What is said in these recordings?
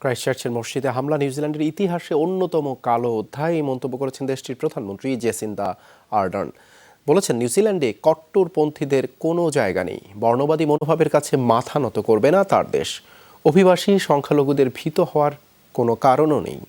ক্রাইস্টচার্চের মসজিদে হামলা নিউজিল্যান্ডের ইতিহাসে অন্যতম কালো অধ্যায় এই মন্তব্য করেছেন দেশটির প্রধানমন্ত্রী জেসিন্দা আর্ডার্ন। বলেছেন, নিউজিল্যান্ডে কট্টরপন্থীদের কোনো জায়গা নেই, বর্ণবাদী মনোভাবের কাছে মাথা নত করবে না তার দেশ। অভিবাসী সংখ্যালঘুদের ভীত হওয়ার কোনো কারণও নেই।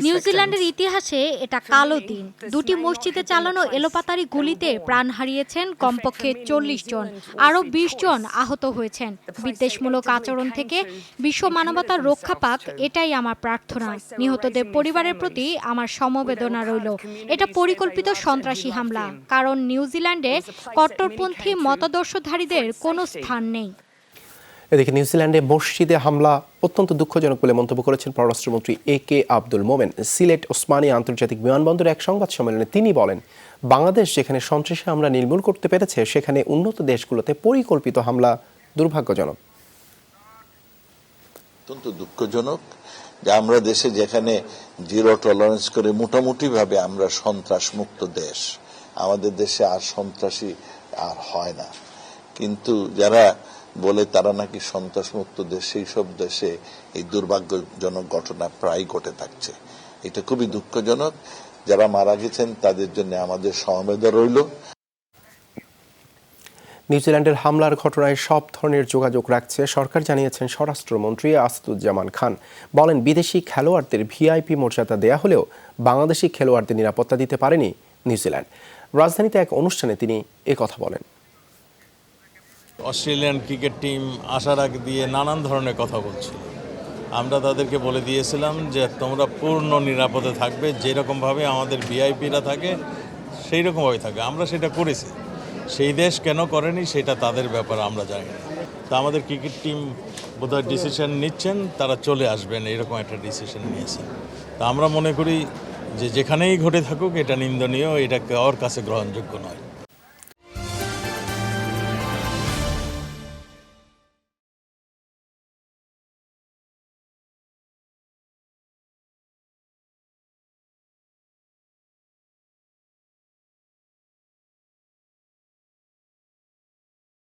নিউজিল্যান্ডের ইতিহাসে এটা কালো দিন। দুটি মসজিদে চালানো এলোপাতাড়ি গুলিতে প্রাণ হারিয়েছেন কমপক্ষে 40 জন, আরও 20 জন আহত হয়েছেন। বিদ্বেষমূলক আচরণ থেকে বিশ্ব মানবতার রক্ষা পাক, এটাই আমার প্রার্থনা। নিহতদের পরিবারের প্রতি আমার সমবেদনা রইল। এটা পরিকল্পিত সন্ত্রাসী হামলা, কারণ নিউজিল্যান্ডে কট্টরপন্থী মতাদর্শধারীদের কোনো স্থান নেই। এদিকে নিউজিল্যান্ডে মসজিদে হামলা অত্যন্ত দুঃখজনক বলে মন্তব্য করেছেন পররাষ্ট্রমন্ত্রী একে আব্দুল মোমেন। সিলেট ওসমানী আন্তর্জাতিক বিমানবন্দরে এক সংবাদ সম্মেলনে তিনি বলেন, বাংলাদেশ যেখানে সন্ত্রাসী হামলা নির্মূল করতে পেরেছে, সেখানে উন্নত দেশগুলোতে পরিকল্পিত হামলা দুর্ভাগ্যজনক। অত্যন্ত দুঃখজনক যে আমরা দেশে যেখানে জিরো টলারেন্স করে মোটামুটি ভাবে আমরা সন্ত্রাস মুক্ত দেশ, আমাদের দেশে আর সন্ত্রাসী আর হয় না। কিন্তু যারা বলে তারা নাকি সন্ত্রাসমুক্ত দেশ, সেই সব দেশে এই দুর্ভাগ্যজনক ঘটনা প্রায় ঘটে থাকছে। এটা খুবই দুঃখজনক। যারা মারা গেছেন তাদের জন্য আমাদের সমবেদনা রইল। নিউজিল্যান্ডের হামলার ঘটনায় সব ধরনের যোগাযোগ রাখছে সরকার, জানিয়েছেন স্বরাষ্ট্রমন্ত্রী আসাদুজ্জামান খান। বলেন, বিদেশি খেলোয়াড়দের ভিআইপি মর্যাদা দেয়া হলেও বাংলাদেশি খেলোয়াড়দের নিরাপত্তা দিতে পারেনি নিউজিল্যান্ড। রাজধানীতে এক অনুষ্ঠানে তিনি কথা বলেন। অস্ট্রেলিয়ান ক্রিকেট টিম আসার আগে দিয়ে নানান ধরনের কথা বলছিল। আমরা তাদেরকে বলে দিয়েছিলাম যে তোমরা পূর্ণ নিরাপদে থাকবে, যেরকমভাবে আমাদের ভিআইপিরা থাকে সেই রকমভাবে থাকে। আমরা সেটা করেছি। সেই দেশ কেন করেনি সেটা তাদের ব্যাপার, আমরা জানি না। তা আমাদের ক্রিকেট টিম বোধহয় ডিসিশন নিচ্ছেন, তারা চলে আসবেন, এরকম একটা ডিসিশন নিয়েছেন। তা আমরা মনে করি যে যেখানেই ঘটে থাকুক এটা নিন্দনীয়, এটা কারোর কাছে গ্রহণযোগ্য নয়।